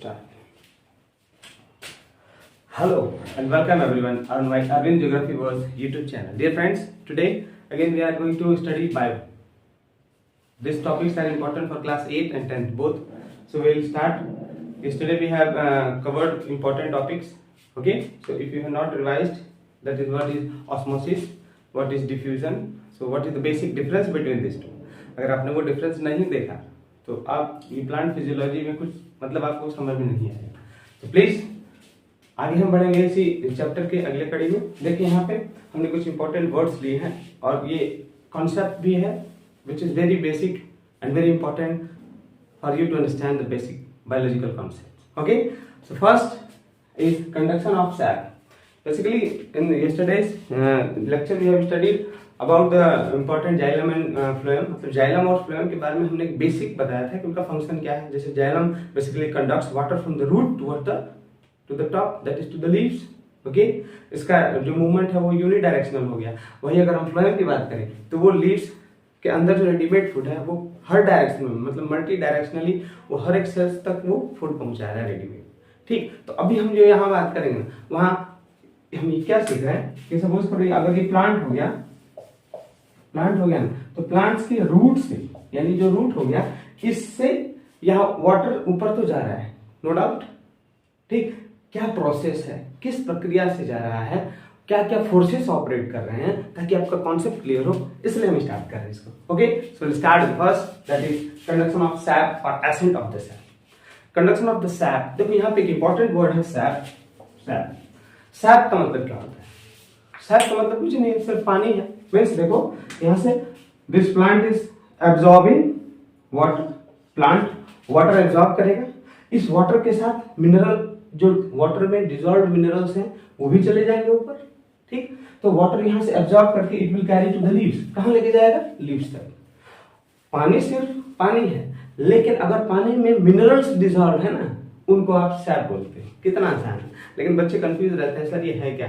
start. Hello and welcome everyone on my Arvind Geography World YouTube channel. Dear friends, today again we are going to study bio. These topics are important for class 8 and 10th both. So we will start. Yesterday we have covered important topics. Okay, so if you have not revised, that is what is osmosis, what is diffusion, so what is the basic difference between these two. अगर आपने वो difference नहीं देखा तो आप ये plant physiology में कुछ मतलब आपको समझ में नहीं आएगा. तो प्लीज आगे हम बढ़ेंगे इसी चैप्टर के अगले कड़ी में. देखिए यहाँ पे हमने कुछ इंपॉर्टेंट वर्ड्स लिए हैं और ये कॉन्सेप्ट भी है which is very basic and very important for you to understand the basic biological concept. Okay, so first is conduction of sap. Basically in yesterday's lecture we have studied about the important xylem and phloem. मतलब xylem और phloem के बारे में हमने एक basic बताया था कि उनका फंक्शन क्या है. जैसे xylem basically conducts water from the root to the top, that is to the leaves. Okay, इसका जो मूवमेंट है वो यूनिडायरेक्शनल हो गया. वही अगर हम फ्लोएम की बात करें तो वो लीव्स के अंदर जो रेडीमेड फूड है वो हर डायरेक्शन में, मतलब मल्टी डायरेक्शनली वो हर एक सेल्स तक वो फूड पहुंचा रहा है रेडीमेड. ठीक, तो अभी हम जो यहाँ बात करेंगे वहां हम ये क्या सीख रहे हैं कि सपोज करो अगर ये प्लांट हो गया ना, तो प्लांट्स के रूट से, यानी जो रूट हो गया इससे यहाँ वाटर ऊपर तो जा रहा है, नो डाउट. ठीक, क्या प्रोसेस है, किस प्रक्रिया से जा रहा है, क्या क्या फोर्सेस ऑपरेट कर रहे हैं, ताकि आपका कॉन्सेप्ट क्लियर हो, इसलिए हम स्टार्ट कर रहे हैं इसको. Okay, so will start with first, that is conduction of sap और ascent of the sap. Conduction of the sap, देखो यहाँ पे एक इंपॉर्टेंट वर्ड है सैप. सैप का मतलब क्या होता है? सैप का मतलब कुछ नहीं, सिर्फ पानी है. मीन्स देखो यहाँ से this plant is absorbing water. Plant water absorb करेगा, इस वाटर के साथ मिनरल, जो वाटर में डिजॉल्व मिनरल्स हैं वो भी चले जाएंगे ऊपर. ठीक, तो वाटर यहाँ से एब्जॉर्ब करके it will carry to the leaves. कहाँ लेके जाएगा? लीव्स तक. पानी सिर्फ पानी है, लेकिन अगर पानी में मिनरल्स डिजॉल्व है ना, उनको आप सैप बोलते हैं. कितना आसान है, लेकिन बच्चे कंफ्यूज रहते हैं, सर ये है क्या,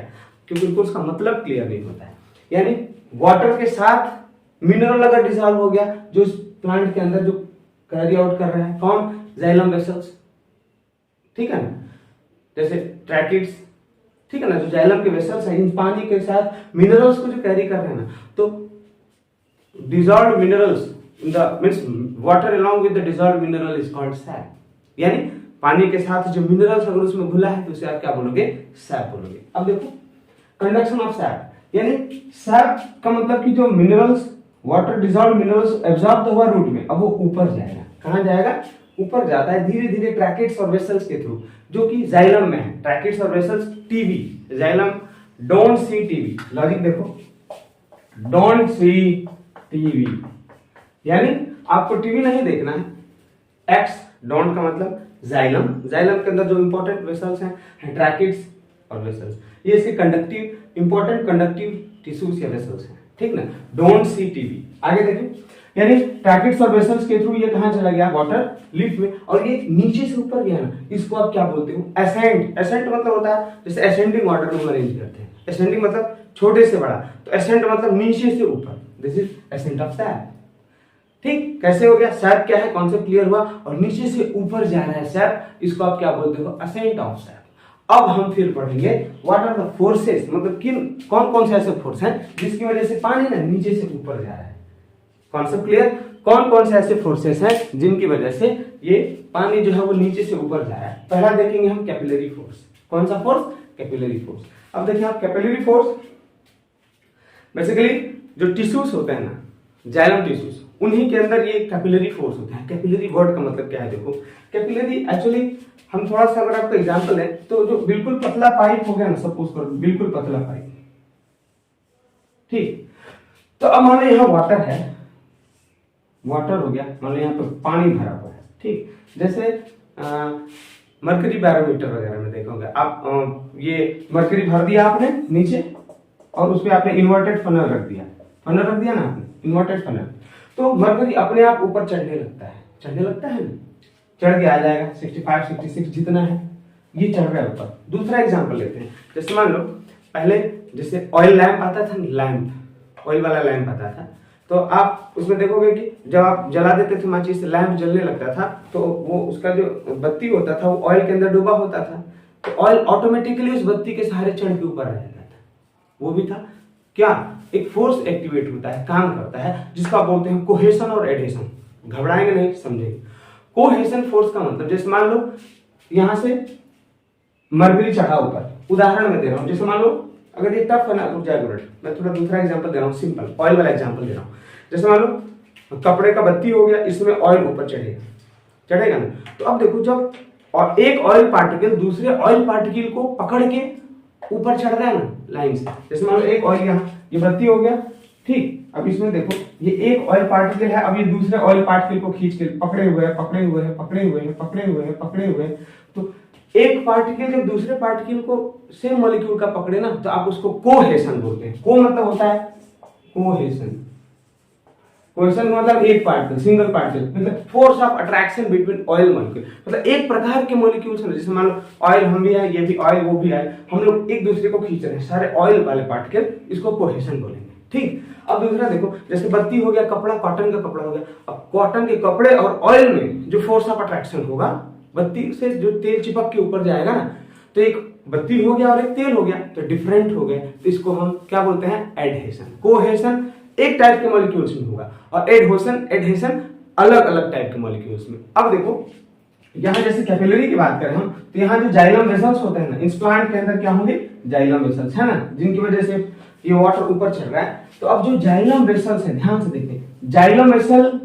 क्योंकि उनको उसका मतलब क्लियर नहीं होता है. यानी वाटर के साथ मिनरल अगर डिसॉल्व हो गया, जो इस प्लांट के अंदर जो कैरी आउट कर रहा है कौन? Xylem vessels. ठीक है ना, जैसे ट्रैकिड्स. ठीक है ना, जो जाइलम के वेसल्स है इन पानी के साथ मिनरल्स को जो कैरी कर रहे हैं ना, तो dissolved minerals in the means water along with the dissolved mineral is called SAP. यानी पानी के साथ जो मिनरल्स अगर उसमें घुला है तो उसे आप क्या बोलोगे? सैप बोलोगे. अब देखो कंडक्शन ऑफ सैप, यानी सैप का मतलब कि जो minerals, water dissolve minerals absorb हुआ रूट में, अब वो ऊपर जाएगा. कहां जाएगा? ऊपर जाता है धीरे धीरे ट्रैकिड्स और वेसल्स के थ्रू, जो कि जाइलम में है. ट्रैकिड्स और vessels TV, xylem don't see TV. Logic देखो, डोंट सी टीवी यानी आपको टीवी नहीं देखना है. एक्स डोंट का मतलब जाइलम. जाइलम के अंदर जो इंपॉर्टेंट वेसल्स हैं ट्रैकिड्स और वेसल्स, ये इसके कंडक्टिव इंपॉर्टेंट कंडक्टिव टिश्यूज या वेसल्स हैं. ठीक ना, डोंट सी टीवी. आगे देखें, यानी ट्रैकिड्स और वेसल्स के थ्रू ये कहां चला गया? वाटर लीफ में, और ये नीचे से ऊपर गया ना, इसको आप क्या बोलते हो? एसेंट. एसेंट मतलब होता है जैसे असेंडिंग ऑर्डर में अरेंज करते हैं. असेंडिंग मतलब छोटे से बड़ा, तो एसेंट मतलब नीचे से ऊपर. This is accent of SAP. ठीक, कैसे हो गया? सैप क्या है, कॉन्सेप्ट क्लियर हुआ, और नीचे से ऊपर जा रहा है सैप, इसको आप क्या बोलते हो? Ascent of sap. अब हम फिर पढ़ेंगे व्हाट आर द फोर्सेस, मतलब किन कौन कौन से ऐसे फोर्स हैं जिसकी वजह से पानी ना नीचे से ऊपर जा रहा है. Concept clear? कौन कौन से ऐसे फोर्सेस हैं जिनकी वजह से ये पानी जो है वो नीचे से ऊपर जा रहा है. पहला देखेंगे हम कैपिलरी फोर्स. कौन सा फोर्स? Capillary force. अब देखिए आप, कैपिलरी फोर्स बेसिकली जो टिश्यूज होते हैं ना, जाइलम टिश्यूज, उन्हीं के अंदर ये कैपिलरी फोर्स होते हैं. कैपिलरी वर्ड का मतलब क्या है? देखो कैपिलरी एक्चुअली हम थोड़ा सा अगर आपको एग्जांपल है तो जो बिल्कुल पतला पाइप हो गया ना, सपोज करो बिल्कुल पतला पाइप. ठीक, तो अब मान लो यहाँ वाटर है, वाटर हो गया, मान लो यहाँ पे पानी भरा हुआ है. ठीक, जैसे मर्करी बैरोमीटर वगैरह में देखोगे आप, ये मर्करी भर दिया आपने नीचे और उसमें आपने इन्वर्टेड फनल रख दिया. फनल रख दिया ना आपने, इन्वर्टेड फनल, तो मर्करी अपने आप ऊपर चढ़ने लगता है. चढ़ने लगता है ना, चढ़ के आ जाएगा 65 66 जितना है, ये चढ़ रहा है ऊपर. दूसरा एग्जांपल लेते हैं, जैसे मान लो पहले जैसे ऑयल लैंप आता था, लैंप ऑयल वाला लैंप आता था, तो आप उसमें देखोगे कि जब आप जला देते थे माचिस, लैंप जलने लगता था, तो वो उसका जो बत्ती होता था वो ऑयल के अंदर डूबा होता था, तो ऑयल ऑटोमेटिकली उस बत्ती के सहारे चढ़ के ऊपर आ जाता था। वो भी था क्या, एक फोर्स एक्टिवेट होता है, काम करता है, जिसको आप बोलते हैं कोहेशन और एडहेशन। घबराएंगे नहीं, समझेंगे। कोहेशन फोर्स का मतलब, जैसे मान लो यहां से मरकरी चढ़ा ऊपर, उदाहरण में दे रहा हूं, जैसे मान लो अगर ये टफ है ना, रुक जाए, मैं थोड़ा दूसरा एग्जांपल दे रहा हूं, सिंपल ऑयल वाला एग्जांपल दे रहा हूं। जैसे मान लो कपड़े का बत्ती हो गया, इसमें ऑयल ऊपर चढ़ेगा ना, तो अब देखो जब और एक ऑयल पार्टिकल दूसरे ऑयल पार्टिकल को पकड़ के ऊपर चढ़ रहा है ना लाइन से, जैसे मान लो एक ऑयल यहाँ, ये बत्ती हो गया, ठीक। अब इसमें देखो ये एक ऑयल पार्टिकल है, अब ये दूसरे ऑयल पार्टिकल को खींच के पकड़े हुए हैं, तो एक पार्टिकल जब दूसरे पार्टिकल को सेम मॉलिक्यूल का पकड़े ना, तो आप उसको कोहेशन बोलते हैं। को मतलब होता है कोहेशन, कोहेशन मतलब एक पार्टिकल, सिंगल पार्टिकल, मतलब force of attraction between oil molecule, मतलब एक प्रकार के मॉलिक्यूल्स हैं, जैसे मान लो ऑयल हम भी है, ये भी ऑयल, वो भी ऑयल, हम लोग एक दूसरे को खींच रहे हैं, सारे ऑयल वाले पार्टिकल, इसको कोहेशन बोलेंगे, ठीक। अब दूसरा देखो, जैसे बत्ती हो गया, कपड़ा, कॉटन का कपड़ा हो गया, अब कॉटन के कपड़े और ऑयल में जो फोर्स ऑफ अट्रैक्शन होगा, बत्ती से जो तेल चिपक के ऊपर जाएगा ना, तो एक बत्ती हो गया और एक तेल हो गया, तो डिफरेंट हो गए, तो इसको हम क्या बोलते हैं, एडहेशन। कोहेशन एक टाइप के मॉलिक्यूल्स में होगा और एडहेशन अलग अलग टाइप के मॉलिक्यूल्स में। अब देखो यहाँ जैसे कैपिलरी की बात करें हम, तो यहाँ जो जाइलम वेसल्स होते हैं ना, इस प्लांट के अंदर क्या होंगे, जाइलम वेसल्स, है ना, जिनकी वजह से ये वाटर ऊपर चढ़ रहा है। तो अब जो जाइलम वेसल्स है, ध्यान से देखिए, जाइलम वेसल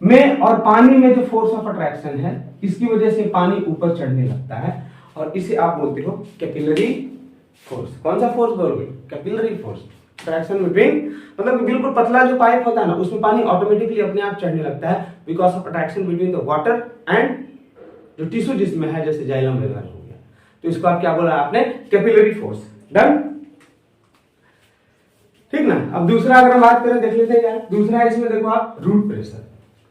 में और पानी में जो फोर्स ऑफ अट्रैक्शन है, इसकी वजह से पानी ऊपर चढ़ने लगता है, और इसे आप बोलते हो कैपिलरी फोर्स। कौन सा फोर्स बोलोगे, कैपिलरी फोर्स। अट्रैक्शन बिटवीन, मतलब बिल्कुल पतला जो पाइप होता है ना, उसमें पानी ऑटोमेटिकली अपने आप चढ़ने लगता है, because of attraction between the water and जो टिश्यू जिसमें है, जैसे जाइलम वगैरह हो गया, तो इसको आप क्या बोला आपने, कैपिलरी फोर्स। डन, ठीक ना। अब दूसरा अगर हम बात करें, देख लेते हैं क्या है दूसरा है, इसमें देखो आप रूट प्रेशर।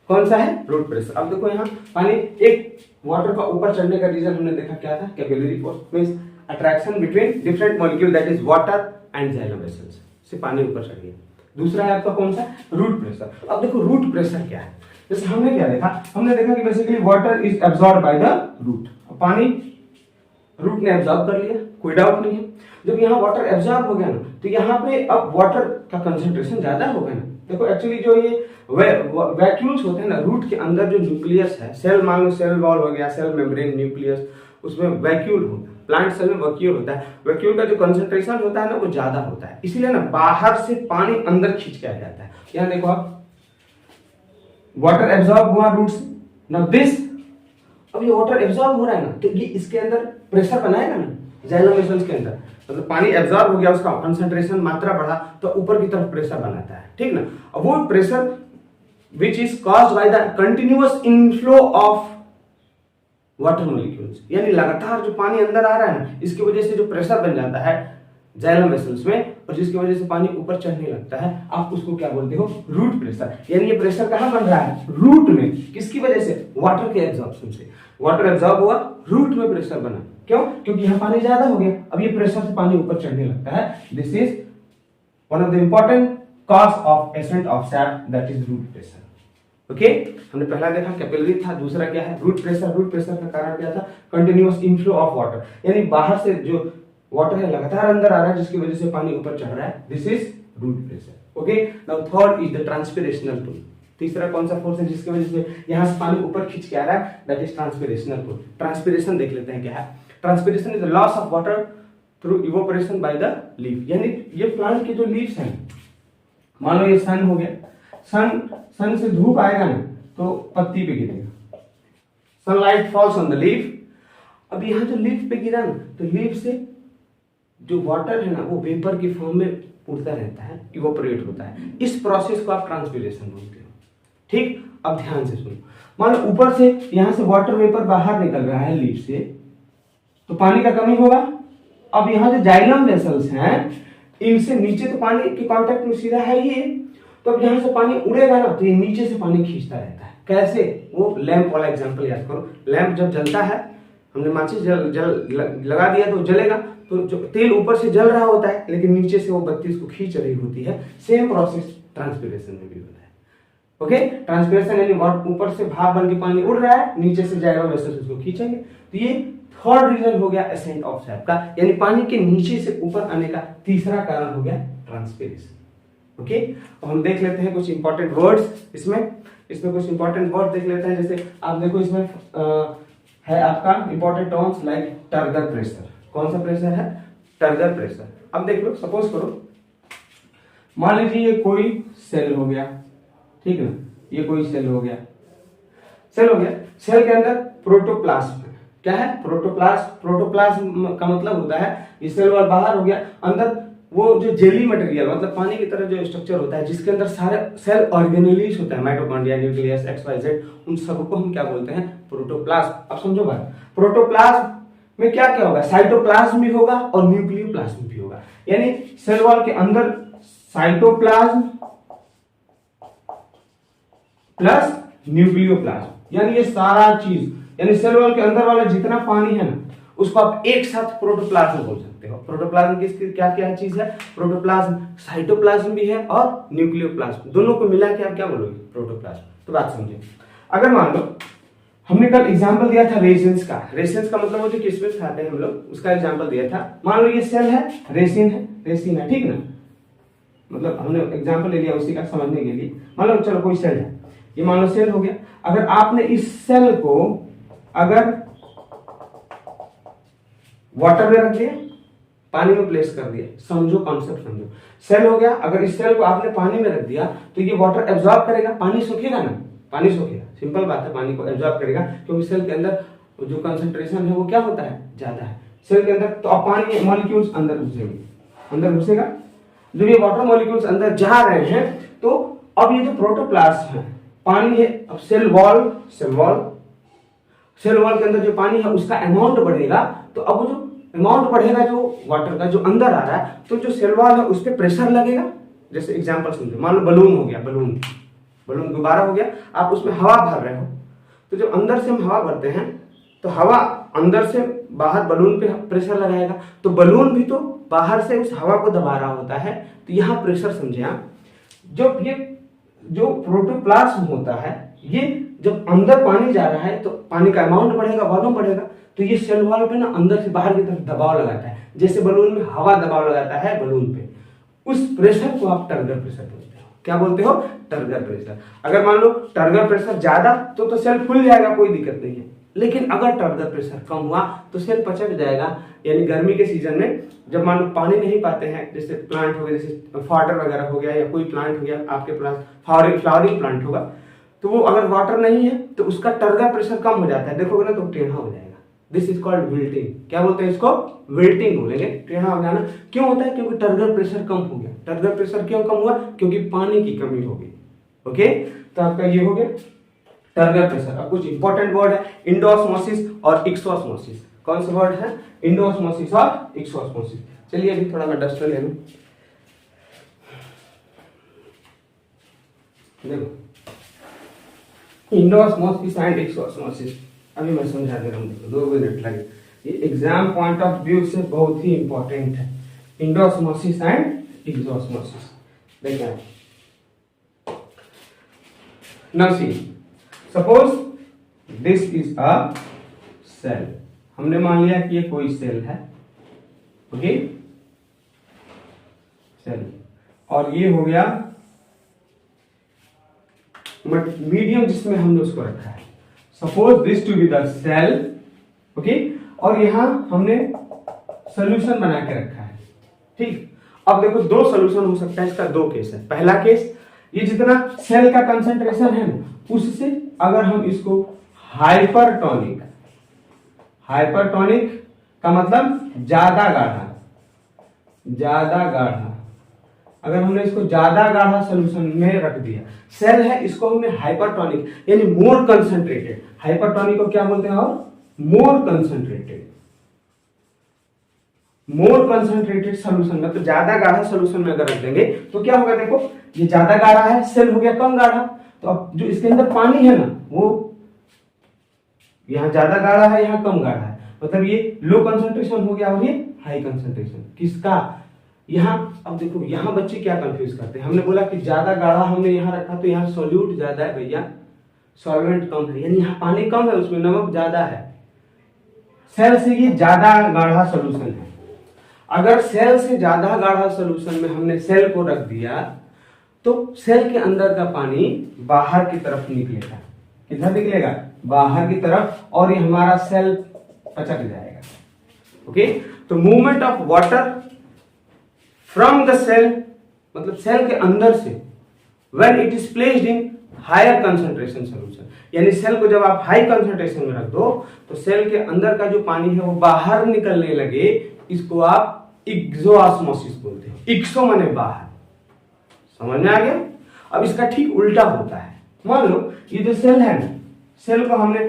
कौन सा है, रूट प्रेशर। अब देखो यहाँ पानी एक वाटर का ऊपर चढ़ने का रीजन हमने देखा क्या था, capillary force, means attraction between different molecule, that is water and xylem vessels, से पानी ऊपर चढ़ गया। दूसरा है आपका कौन सा, रूट प्रेशर। अब देखो रूट प्रेशर क्या है, जैसे हमने क्या देखा, हमने देखा कि basically water is absorb by the root, पानी रूट ने एब्सॉर्ब कर लिया, कोई डाउट नहीं है। जब यहाँ वाटर एब्सॉर्ब हो गया ना, तो यहाँ पे अब वाटर का कंसंट्रेशन ज्यादा हो गया ना। देखो एक्चुअली जो ये वैक्यूल्स होते हैं ना, रूट के अंदर जो न्यूक्लियस है, सेल मान लो सेल वॉल हो गया, सेल मेम्ब्रेन, न्यूक्लियस, उसमें वैक्यूल होता है, प्लांट सेल में वैक्यूल होता है, वैक्यूल का जो कंसंट्रेशन होता है ना, वो ज्यादा होता है, इसीलिए ना बाहर से पानी अंदर खींच के आ जाता है। यहाँ देखो आप, वाटर एब्सॉर्ब हुआ रूट से, नाउ दिस, अब ये वाटर एब्सॉर्ब हो रहा है ना, तो ये इसके अंदर प्रेशर बनाएगा ना, जाइलम वेसल्स के अंदर, मतलब पानी एब्सॉर्ब हो गया, उसका कंसंट्रेशन मात्रा बढ़ा, तो ऊपर की तरफ प्रेशर बनाता है, ठीक ना। अब वो pressure which is caused by the continuous inflow of water molecules, यानी लगातार जो पानी अंदर आ रहा है ना, इसकी वजह से जो प्रेशर बन जाता है जाइलम वेसल्स में, और जिसकी वजह से पानी ऊपर चढ़ने लगता है, आप उसको क्या बोलते हो, रूट प्रेशर। यानी ये प्रेशर कहां बन रहा है, रूट में, किसकी वजह से, वाटर के एब्जॉर्प्शन से। वाटर एब्जॉर्ब हुआ, रूट में प्रेशर बना, क्यों, क्योंकि यहाँ पानी ज्यादा हो गया, अब ये प्रेशर से पानी ऊपर चढ़ने लगता है। This is one of the important cause of ascent of sap, that is root pressure. Okay, हमने पहला देखा कैपिलरी था, दूसरा क्या है, रूट प्रेशर। रूट प्रेशर का कारण क्या था, कंटिन्यूअस इनफ्लो ऑफ वाटर, यानी बाहर से जो वाटर है लगातार अंदर आ रहा है, जिसकी वजह से पानी ऊपर चढ़ रहा है, this is root pressure. Okay, now third is the transpirational pull. तीसरा कौन सा फोर्स है जिसकी वजह से यहां से पानी ऊपर खींच के आ रहा है, दैट इज ट्रांसपिरेशनल पुल। ट्रांसपिरेशन देख लेते हैं क्या है। Transpiration is the loss of water through evaporation by the leaf, यानी ये प्लांट के जो लीव्स हैं, मान लो ये सन हो गया, सन से धूप आएगा ना, तो पत्ती पे गिरेगा, sunlight falls on the leaf. अब यहाँ जो लीफ पे गिरा ना, तो लीफ से जो वाटर है ना, वो वेपर की फॉर्म में उड़ता रहता है, इवोपरेट होता है। इस प्रोसेस को आप ट्रांसपिरेशन बोलते हो, ठीक। अब ध्यान से सुनो, मान लो ऊपर से यहाँ से वाटर वेपर बाहर निकल रहा है लीफ से, तो पानी का कमी होगा। अब यहाँ जो जाइलम वेसल्स हैं, इनसे नीचे तो पानी के कांटेक्ट में सीधा है ये, तो अब यहाँ से पानी उड़ेगा ना, तो ये नीचे से पानी खींचता रहता है। कैसे, वो लैंप वाला एग्जांपल याद करो। लैंप जब जलता है, हमने माचिस लगा दिया तो जलेगा, तो जो तेल ऊपर से जल रहा होता है, लेकिन नीचे से वो बत्ती उसको खींच रही होती है। सेम प्रोसेस ट्रांसपीरेशन में भी होता है। ओके, ट्रांसपीरेशन यानी ऊपर से भाप बन के पानी उड़ रहा है, नीचे से जाएगा वैसे से उसको खींचेंगे। तो ये थर्ड रीजन हो गया एसेंट ऑफ सैप का, यानी पानी के नीचे से ऊपर आने का तीसरा कारण हो गया ट्रांसपीरेशन। ओके, अब हम देख लेते हैं कुछ इंपॉर्टेंट वर्ड्स इसमें कुछ इंपॉर्टेंट वर्ड देख लेते हैं। जैसे आप देखो इसमें है आपका important terms like turgor pressure. कौन सा प्रेशर है? Turgor pressure. अब देख लो, सपोज करो मान लीजिए ये कोई सेल हो गया, ठीक है, ये कोई सेल हो गया, सेल के अंदर प्रोटोप्लाज्म क्या है? प्रोटोप्लाज्म का मतलब होता है ये सेल वॉल बाहर हो गया, अंदर वो जो जेली मटेरियल मतलब पानी की तरह जो स्ट्रक्चर होता है जिसके अंदर सारे सेल ऑर्गेनेलीज होता है, mitochondria, nucleus, X Y Z, उन सबको हम क्या बोलते हैं? प्रोटोप्लाज्म। अब समझो बात, प्रोटोप्लाज्म में क्या क्या होगा? साइटोप्लाज्म भी होगा और न्यूक्लियोप्लाज्म भी होगा। यानी सेल वॉल के अंदर साइटोप्लाज्म प्लस न्यूक्लियोप्लाज्म, यानी ये सारा चीज, यानी सेल वॉल के अंदर वाला जितना पानी है ना उसको आप एक साथ प्रोटोप्लाज्म बोल सकते हो। प्रोटोप्लाज्म की क्या क्या चीज है? प्रोटोप्लाज्म, साइटोप्लाज्म भी है और न्यूक्लियोप्लाज्म, दोनों को मिला के आप क्या बोलोगे? प्रोटोप्लाज्म। तो बात समझिए, अगर मान लो हमने कल एग्जांपल दिया था रेसिन्स का मतलब वो जो किसमिस खाते हैं हम लोग, उसका एग्जांपल दिया था। मान लो ये सेल है, रेसिन है, ठीक ना, मतलब हमने एग्जांपल ले लिया उसी का समझने के लिए। मान लो चलो कोई सेल है, ये मान लो सेल हो गया। अगर आपने इस सेल को अगर वाटर में रख दिया, पानी में प्लेस कर दिया, समझो कॉन्सेप्ट समझो, सेल हो गया, अगर इस सेल को आपने पानी में रख दिया तो ये वाटर एब्जॉर्ब करेगा, पानी सूखेगा ना, पानी सूखेगा, सिंपल बात है, पानी को एब्जॉर्ब करेगा क्योंकि सेल के अंदर जो कंसंट्रेशन है वो क्या होता है? ज्यादा है सेल के अंदर। तो अब पानी मॉलिक्यूल्स अंदर घुसेगा, जब ये वाटर मॉलिक्यूल्स अंदर जा रहे हैं तो अब ये जो प्रोटोप्लाज्म है, पानी है, अब सेल वॉल के अंदर जो पानी है उसका अमाउंट बढ़ेगा, तो अब वो जो अमाउंट बढ़ेगा जो वाटर का जो अंदर आ रहा है, तो जो सेल वॉल है उस पर प्रेशर लगेगा। जैसे एग्जांपल समझो, मान लो बलून हो गया, बलून गुब्बारा हो गया, आप उसमें हवा भर रहे हो, तो जब अंदर से हम हवा भरते हैं तो हवा अंदर से बाहर बलून पे प्रेशर लगाएगा, तो बलून भी तो बाहर से उस हवा को दबा रहा होता है, तो यहाँ प्रेशर समझे आप। जब ये जो प्रोटोप्लाज्म होता है, ये जब अंदर पानी जा रहा है तो पानी का अमाउंट बढ़ेगा, वॉल्यूम बढ़ेगा, तो ये सेल वॉल पे ना अंदर से बाहर की तरफ दबाव लगाता है, जैसे बलून में हवा दबाव लगाता है बलून पे, उस प्रेशर को आप टर्गर प्रेशर बोलते हो। क्या बोलते हो? Turgor pressure. अगर मान लो टर्गर प्रेशर ज्यादा तो सेल फूल जाएगा, कोई दिक्कत नहीं है, लेकिन अगर टर्गर प्रेशर कम हुआ तो सेल पचक जाएगा। यानी गर्मी के सीजन में जब मान लो पानी नहीं पाते हैं, जैसे प्लांट हो गया, जैसे फॉटर वगैरह हो गया या कोई प्लांट हो गया आपके पास, फ्लावरिंग प्लांट होगा, तो वो अगर वाटर नहीं है तो उसका टर्गर प्रेशर कम हो जाता है, देखोगे ना तो टेढ़ा हो जाएगा। This is called wilting. क्या बोलते हैं इसको? विल्टिंग बोलेंगे, टेढ़ा हो जाना। क्यों होता है? क्योंकि टर्गर प्रेशर कम हो गया। टर्गर प्रेशर क्यों कम हुआ? क्योंकि पानी की कमी हो गई। ओके, तो आपका ये हो गया टर्गर प्रेशर। अब कुछ इंपॉर्टेंट वर्ड है, इंडोऑस्मोसिस और एक्सोऑस्मोसिस। कौन सा वर्ड है? इंडोऑस्मोसिस और एक्सोऑस्मोसिस। चलिए अभी थोड़ा मैं डस्टर ले लूं। देखो, इंडोऑस्मोसिस एंड एक्सोऑस्मोसिस अभी मैं समझा दे रहा हूँ, 2 मिनट लगे। ये एग्जाम पॉइंट ऑफ व्यू से बहुत ही इंपॉर्टेंट है, इंडोऑस्मोसिस एंड एक्सोऑस्मोसिस। देखिए now see, suppose this is a cell. हमने मान लिया कि ये कोई सेल है, ओके, सेल, और ये हो गया मीडियम जिसमें हमने उसको रखा है। Suppose this to be the cell, okay, और यहां हमने सोल्यूशन बना के रखा है, ठीक। अब देखो 2 सोल्यूशन हो सकता है, इसका 2 केस है। पहला केस, ये जितना सेल का कंसंट्रेशन है ना, उससे अगर हम इसको हाइपरटोनिक का मतलब ज्यादा गाढ़ा, अगर हमने इसको ज्यादा गाढ़ा सोल्यूशन में रख दिया, सेल है, इसको हमने हाइपरटोनिक यानी मोर कंसंट्रेटेड, हाइपरटोनिक को क्या बोलते हैं? और मोर कंसंट्रेटेड सोल्यूशन में, तो ज्यादा गाढ़ा सोल्यूशन में अगर रख देंगे तो क्या होगा? देखो ये ज्यादा गाढ़ा है, सेल हो गया कम गाढ़ा, तो अब जो इसके अंदर पानी है ना, वो यहाँ ज्यादा गाढ़ा है, यहाँ कम गाढ़ा है, मतलब ये लो कंसंट्रेशन हो गया और ये हाई कंसंट्रेशन। किसका? यहाँ अब देखो, यहाँ बच्चे क्या कंफ्यूज करते हैं, हमने बोला कि ज्यादा गाढ़ा हमने यहाँ रखा तो यहाँ सोल्यूट ज्यादा है भैया, सॉल्वेंट कम है, यानी यहाँ पानी कम है, उसमें नमक ज्यादा है। सेल से ये ज्यादा गाढ़ा सोल्यूशन है। अगर सेल से ज्यादा गाढ़ा सोल्यूशन में हमने सेल को रख दिया तो सेल के अंदर का पानी बाहर की तरफ निकलेगा। किधर निकलेगा? बाहर की तरफ, और ये हमारा सेल पचक जाएगा। ओके, तो movement of water from the cell, मतलब सेल के अंदर से, when it is placed in higher concentration solution, यानी सेल को जब आप हाई कंसंट्रेशन में रख दो तो सेल के अंदर का जो पानी है वो बाहर निकलने लगे, इसको आप इक्सोऑस्मोसिस बोलते हैं। इक्सो माने बाहर, समझ में आ गया? अब इसका ठीक उल्टा होता है। मान लो ये जो सेल है ना, सेल को हमने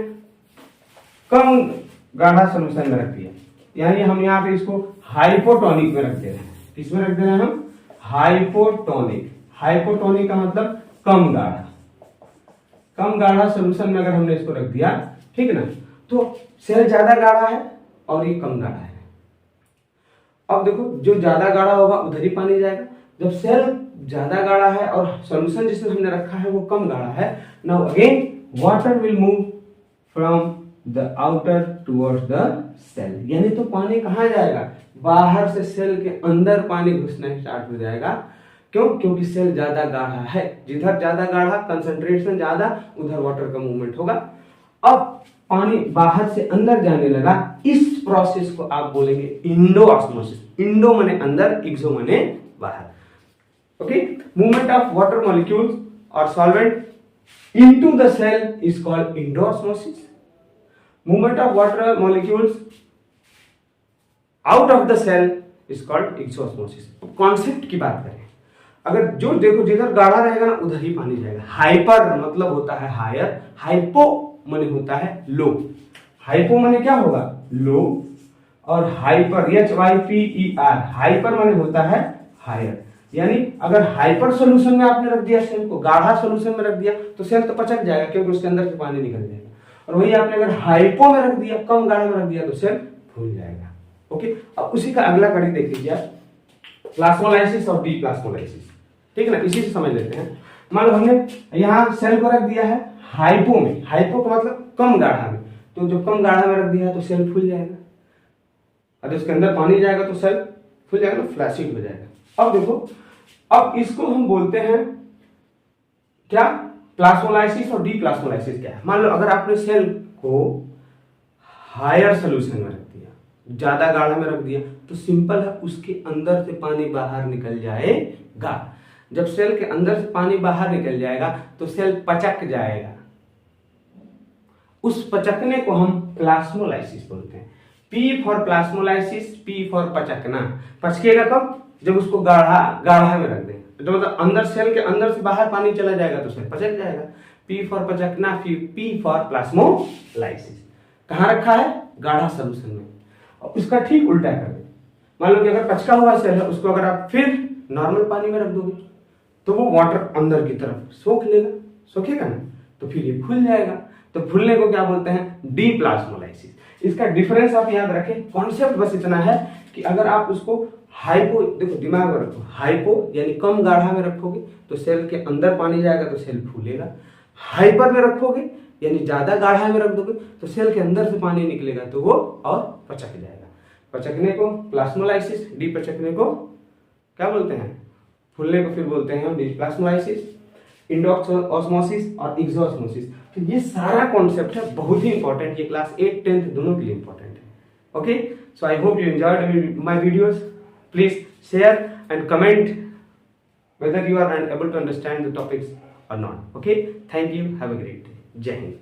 कम गाढ़ा सोल्यूशन में रख दिया, यानी हम यहाँ पे इसको हाइपोटोनिक में रख दे रहे हैं। किसमें रख दे रहे हैं हम? हाइपोटोनिक। हाइपोटोनिक का मतलब कम गाढ़ा। कम गाढ़ा सोल्यूशन में अगर हमने इसको रख दिया, ठीक ना, तो सेल ज्यादा गाढ़ा है और ये कम गाढ़ा है। अब देखो, जो ज्यादा गाढ़ा होगा उधर ही पानी जाएगा। जब सेल ज्यादा गाढ़ा है और सॉल्यूशन जिसमें हमने रखा है वो कम गाढ़ा है, now again water will move from the outer towards the cell, यानी तो पानी कहाँ जाएगा? बाहर से सेल के अंदर पानी घुसना स्टार्ट हो जाएगा। क्यों? क्योंकि सेल ज्यादा गाढ़ा है। जिधर ज्यादा गाढ़ा, कंसंट्रेशन ज्यादा, उधर वाटर का मूवमेंट होगा। अब पानी बाहर से अंदर जाने लगा, इस प्रोसेस को आप बोलेंगे इंडोऑस्मोसिस। इंडो माने अंदर, एक्सो माने बाहर। Okay, movement of water molecules और solvent into the cell is called endoosmosis. Movement of water molecules out of the cell is called exosmosis. Concept की बात करें, अगर जो देखो जिधर गाढ़ा रहेगा ना उधर ही पानी जाएगा। हाइपर मतलब होता है हायर, हाइपो माने होता है लो। हाइपो माने क्या होगा? लो, और हाइपर HYPER, हाइपर माने होता है हायर। यानी अगर हाइपर सोल्यूशन में आपने रख दिया सेल को, गाढ़ा सोल्यूशन में रख दिया तो सेल तो पचक जाएगा क्योंकि उसके अंदर से पानी निकल जाएगा। और वही आपने अगर हाइपो में रख दिया, कम गाढ़ा में रख दिया, तो सेल फूल जाएगा। ओके, अब उसी का अगला कड़ी देख लीजिए, प्लाज्मोलाइसिस और डीप्लाज्मोलाइसिस। ठीक है ना, इसी से समझ लेते हैं। मान लो हमने यहाँ सेल को रख दिया है हाइपो में, हाइपो का मतलब कम गाढ़ा में, तो जो कम गाढ़ा में रख दिया है तो सेल फूल जाएगा। अगर उसके अंदर पानी जाएगा तो सेल फूल जाएगा, तो फ्लैशिंग हो जाएगा। अब देखो, अब इसको हम बोलते हैं क्या? प्लाज्मोलाइसिस और डीप्लाज्मोलाइसिस क्या है? मान लो अगर आपने सेल को हायर सोल्यूशन में रख दिया, ज्यादा गाढ़ा में रख दिया, तो सिंपल है, उसके अंदर से पानी बाहर निकल जाएगा। जब सेल के अंदर से पानी बाहर निकल जाएगा तो सेल पचक जाएगा। उस पचकने को हम प्लाज्मोलाइसिस बोलते हैं। P for plasmolysis, P for पचकना। पचकेगा कब? जब उसको गाढ़ा में रख दें, तो मतलब अंदर सेल के अंदर से बाहर पानी चला जाएगा तो सेल पचक जाएगा। P फॉर पचकना, P फॉर प्लाज्मोलाइसिस। कहाँ रखा है? गाढ़ा सोल्यूशन में। और उसका ठीक उल्टा कर दे। मान लो कि अगर पचका हुआ सेल है, उसको अगर आप फिर नॉर्मल पानी में रख दोगे तो वो वाटर अंदर की तरफ सोख लेगा, सोखेगा ना, तो फिर ये फूल जाएगा। तो फूलने को क्या बोलते हैं? डीप्लाज्मोलाइसिस। इसका डिफरेंस आप याद रखें, कॉन्सेप्ट बस इतना है कि अगर आप उसको हाइपो, देखो दिमाग में रखो, हाइपो यानी कम गाढ़ा में रखोगे तो सेल के अंदर पानी जाएगा तो सेल फूलेगा। हाइपर में रखोगे यानी ज्यादा गाढ़ा में रख दोगे तो सेल के अंदर से पानी निकलेगा तो वो और पचक जाएगा। पचकने को प्लाज्मोलाइसिस, डी पचकने को क्या बोलते हैं? फूलने को फिर बोलते हैं डीप्लाज्मोलाइसिस, इंडोऑस्मोसिस और एक्सोऑस्मोसिस। तो ये सारा कॉन्सेप्ट है, बहुत ही इंपॉर्टेंट, ये क्लास 8, 10 दोनों के लिए इंपॉर्टेंट है। Okay, so I hope you enjoyed my videos. Please share and comment whether you are able to understand the topics or not. Okay, thank you, have a great day. Jai Hind.